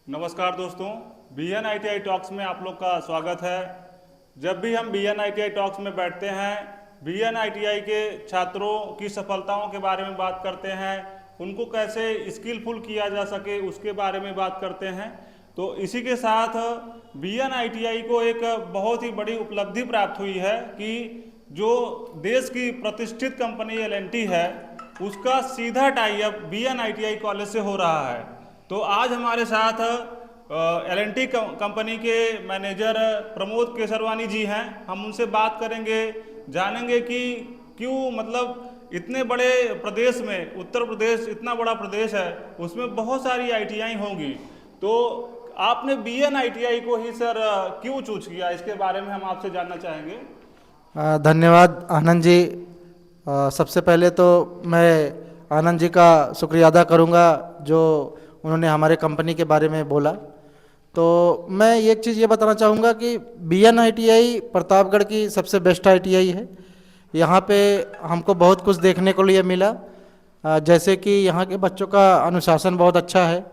नमस्कार दोस्तों, BN ITI talks में आप लोग का स्वागत है। जब भी हम BN ITI टॉक्स में बैठते हैं, BN ITI के छात्रों की सफलताओं के बारे में बात करते हैं, उनको कैसे स्किलफुल किया जा सके उसके बारे में बात करते हैं। तो इसी के साथ BN ITI को एक बहुत ही बड़ी उपलब्धि प्राप्त हुई है कि जो देश की प्रतिष्ठित कंपनी L&T है, उसका सीधा tie up BN ITI college से हो रहा है। तो आज हमारे साथ L&T कंपनी के मैनेजर प्रमोद केसरवानी जी हैं। हम उनसे बात करेंगे, जानेंगे कि क्यों मतलब इतने बड़े प्रदेश में, उत्तर प्रदेश इतना बड़ा प्रदेश है, उसमें बहुत सारी ITI होंगी, तो आपने BN ITI को ही सर क्यों चूज किया, इसके बारे में हम आपसे जानना चाहेंगे। धन्यवाद आनंद जी। सबसे पहले तो मैं आनंद जी का शुक्रिया अदा करूंगा जो उन्होंने हमारे कंपनी के बारे में बोला। तो मैं एक चीज़ ये बताना चाहूँगा कि BN ITI प्रतापगढ़ की सबसे बेस्ट ITI है। यहाँ पे हमको बहुत कुछ देखने को लिए मिला, जैसे कि यहाँ के बच्चों का अनुशासन बहुत अच्छा है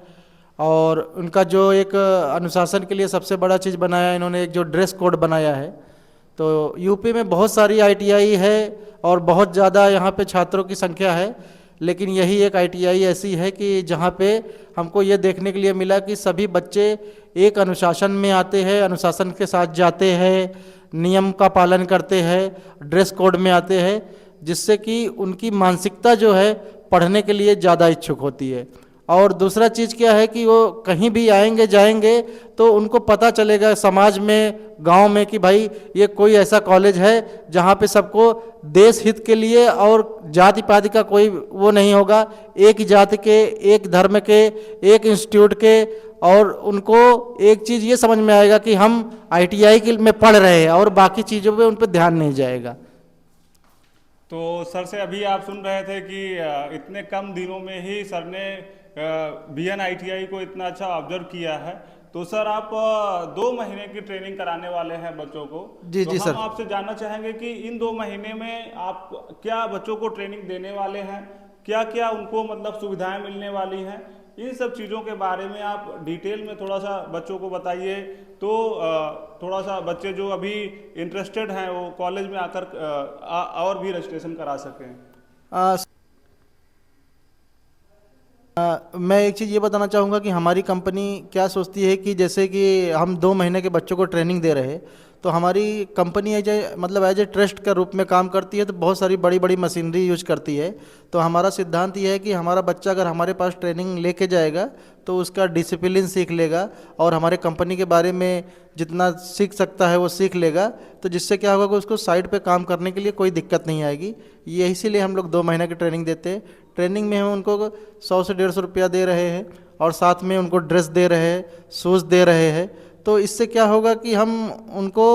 और उनका जो एक अनुशासन के लिए सबसे बड़ा चीज़ बनाया इन्होंने, एक जो ड्रेस कोड बनाया है। तो यूपी में बहुत सारी ITI है और बहुत ज़्यादा यहाँ पे छात्रों की संख्या है, लेकिन यही एक ITI ऐसी है कि जहाँ पे हमको ये देखने के लिए मिला कि सभी बच्चे एक अनुशासन में आते हैं, अनुशासन के साथ जाते हैं, नियम का पालन करते हैं, ड्रेस कोड में आते हैं, जिससे कि उनकी मानसिकता जो है पढ़ने के लिए ज़्यादा इच्छुक होती है। और दूसरा चीज़ क्या है कि वो कहीं भी आएंगे जाएंगे तो उनको पता चलेगा समाज में, गांव में, कि भाई ये कोई ऐसा कॉलेज है जहाँ पे सबको देश हित के लिए और जाति पाति का कोई वो नहीं होगा, एक ही जाति के, एक धर्म के, एक इंस्टीट्यूट के, और उनको एक चीज़ ये समझ में आएगा कि हम ITI के में पढ़ रहे हैं और बाकी चीज़ों पे उन पर ध्यान नहीं जाएगा। तो सर से अभी आप सुन रहे थे कि इतने कम दिनों में ही सर ने BN ITI को इतना अच्छा ऑब्जर्व किया है। तो सर आप 2 महीने की ट्रेनिंग कराने वाले हैं बच्चों को। जी तो जी हम सर। आपसे जानना चाहेंगे कि इन 2 महीने में आप क्या बच्चों को ट्रेनिंग देने वाले हैं, क्या क्या उनको मतलब सुविधाएं मिलने वाली हैं, इन सब चीज़ों के बारे में आप डिटेल में थोड़ा सा बच्चों को बताइए, तो थोड़ा सा बच्चे जो अभी इंटरेस्टेड हैं वो कॉलेज में आकर और भी रजिस्ट्रेशन करा सकें। मैं एक चीज़ ये बताना चाहूँगा कि हमारी कंपनी क्या सोचती है कि जैसे कि हम 2 महीने के बच्चों को ट्रेनिंग दे रहे हैं, तो हमारी कंपनी एज ए ट्रस्ट के रूप में काम करती है, तो बहुत सारी बड़ी बड़ी मशीनरी यूज करती है। तो हमारा सिद्धांत ये है कि हमारा बच्चा अगर हमारे पास ट्रेनिंग लेके जाएगा तो उसका डिसिप्लिन सीख लेगा और हमारे कंपनी के बारे में जितना सीख सकता है वो सीख लेगा, तो जिससे क्या होगा कि उसको साइड पे काम करने के लिए कोई दिक्कत नहीं आएगी। ये इसीलिए हम लोग 2 महीने की ट्रेनिंग देते हैं। ट्रेनिंग में हम उनको 100 से 150 रुपया दे रहे हैं और साथ में उनको ड्रेस दे रहे हैं, शूज़ दे रहे हैं। तो इससे क्या होगा कि हम उनको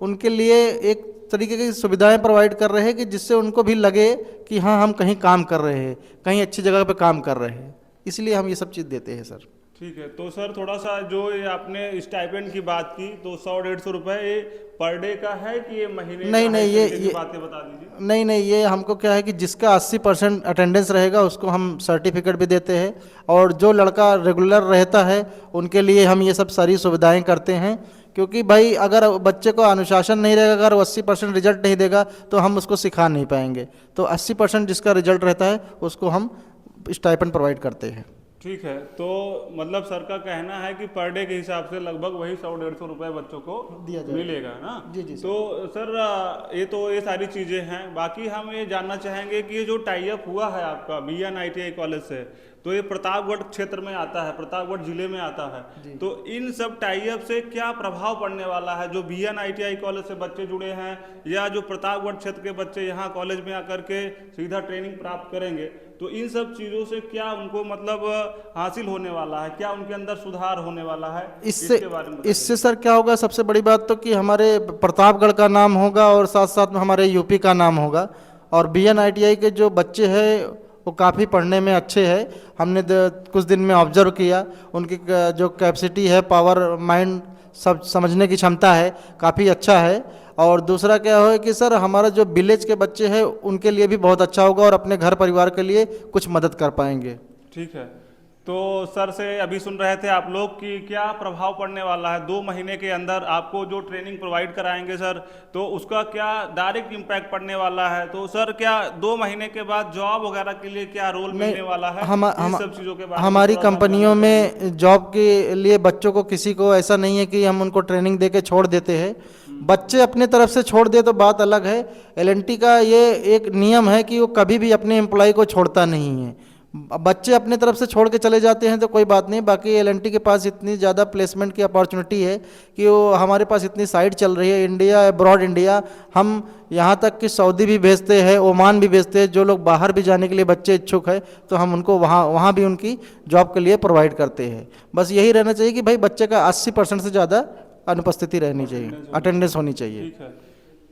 उनके लिए एक तरीके की सुविधाएं प्रोवाइड कर रहे हैं कि जिससे उनको भी लगे कि हाँ हम कहीं काम कर रहे हैं, कहीं अच्छी जगह पे काम कर रहे हैं, इसलिए हम ये सब चीज़ देते हैं सर। ठीक है। तो सर थोड़ा सा जो ये आपने स्टाइपेंड की बात की, तो 100-150 रुपये ये पर डे का है कि ये महीने नहीं का है, नहीं, इस ये तरीके की ये बातें बता दीजिए। नहीं नहीं, ये हमको क्या है कि जिसका 80% अटेंडेंस रहेगा उसको हम सर्टिफिकेट भी देते हैं, और जो लड़का रेगुलर रहता है उनके लिए हम ये सब सारी सुविधाएं करते हैं। क्योंकि भाई अगर बच्चे को अनुशासन नहीं रहेगा, अगर वो 80% रिजल्ट नहीं देगा तो हम उसको सिखा नहीं पाएंगे। तो 80% जिसका रिजल्ट रहता है उसको हम स्टाइपेंड प्रोवाइड करते हैं। ठीक है। तो मतलब सर का कहना है कि पर डे के हिसाब से लगभग वही 100-150 रुपये बच्चों को दिया जाएगा। मिलेगा ना। जी जी सर। तो सर ये सारी चीज़ें हैं। बाकी हम ये जानना चाहेंगे कि ये जो टाई अप हुआ है आपका BN ITI कॉलेज से, तो ये प्रतापगढ़ क्षेत्र में आता है, प्रतापगढ़ जिले में आता है। तो इन सब टाई अप से क्या प्रभाव पड़ने वाला है, जो BN ITI कॉलेज से बच्चे जुड़े हैं या जो प्रतापगढ़ क्षेत्र के बच्चे यहाँ कॉलेज में आकर के सीधा ट्रेनिंग प्राप्त करेंगे, तो इन सब चीज़ों से क्या उनको मतलब हासिल होने वाला है, क्या उनके अंदर सुधार होने वाला है, इसके बारे में बताइए। इससे सर क्या होगा, सबसे बड़ी बात तो कि हमारे प्रतापगढ़ का नाम होगा और साथ साथ में हमारे यूपी का नाम होगा। और BN ITI के जो बच्चे हैं वो काफ़ी पढ़ने में अच्छे हैं। हमने कुछ दिन में ऑब्जर्व किया, उनकी जो कैपेसिटी है, पावर, माइंड, सब समझने की क्षमता है, काफ़ी अच्छा है। और दूसरा क्या है कि सर हमारा जो विलेज के बच्चे हैं उनके लिए भी बहुत अच्छा होगा और अपने घर परिवार के लिए कुछ मदद कर पाएंगे। ठीक है। तो सर से अभी सुन रहे थे आप लोग कि क्या प्रभाव पड़ने वाला है 2 महीने के अंदर आपको जो ट्रेनिंग प्रोवाइड कराएंगे सर, तो उसका क्या डायरेक्ट इम्पैक्ट पड़ने वाला है। तो सर क्या 2 महीने के बाद जॉब वगैरह के लिए क्या रोल मिलने वाला है, इन सब चीज़ों के बारे में हमारी थोड़ा सा हम कंपनियों जानना चाहेंगे। में जॉब के लिए बच्चों को किसी को ऐसा नहीं है कि हम उनको ट्रेनिंग दे के छोड़ देते हैं। बच्चे अपने तरफ से छोड़ दे तो बात अलग है। एलएनटी का ये एक नियम है कि वो कभी भी अपने एम्प्लॉय को छोड़ता नहीं है। बच्चे अपने तरफ से छोड़ के चले जाते हैं तो कोई बात नहीं, बाकी एलएनटी के पास इतनी ज़्यादा प्लेसमेंट की अपॉर्चुनिटी है कि वो हमारे पास इतनी साइट चल रही है इंडिया, अब्रॉड इंडिया। हम यहाँ तक कि सऊदी भी भेजते हैं, ओमान भी भेजते हैं। जो लोग बाहर भी जाने के लिए बच्चे इच्छुक है तो हम उनको वहाँ भी उनकी जॉब के लिए प्रोवाइड करते हैं। बस यही रहना चाहिए कि भाई बच्चे का 80% से ज़्यादा अनुपस्थिति रहनी चाहिए, अटेंडेंस होनी चाहिए। ठीक है।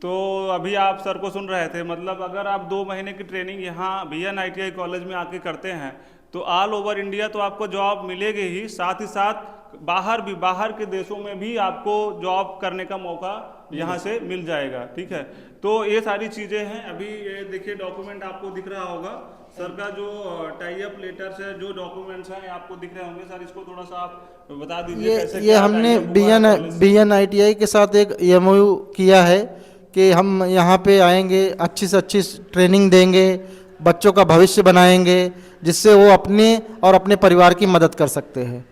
तो अभी आप सर को सुन रहे थे, मतलब अगर आप 2 महीने की ट्रेनिंग यहाँ बीएन आईटीआई कॉलेज में आके करते हैं तो ऑल ओवर इंडिया तो आपको जॉब मिलेगी ही, साथ ही साथ बाहर के देशों में भी आपको जॉब करने का मौका यहाँ से मिल जाएगा। ठीक है, तो ये सारी चीज़ें हैं। अभी ये देखिए डॉक्यूमेंट आपको दिख रहा होगा सर का, जो टाई अप लेटर्स है, जो डॉक्यूमेंट्स हैं आपको दिख रहे होंगे। सर इसको थोड़ा सा आप बता दीजिए कैसे ये क्या हमने tie up हुआ है कॉलेज से। बीएन आईटीआई के साथ एक एमओयू किया है कि हम यहाँ पे आएंगे, अच्छी से अच्छी ट्रेनिंग देंगे, बच्चों का भविष्य बनाएंगे, जिससे वो अपने और अपने परिवार की मदद कर सकते हैं।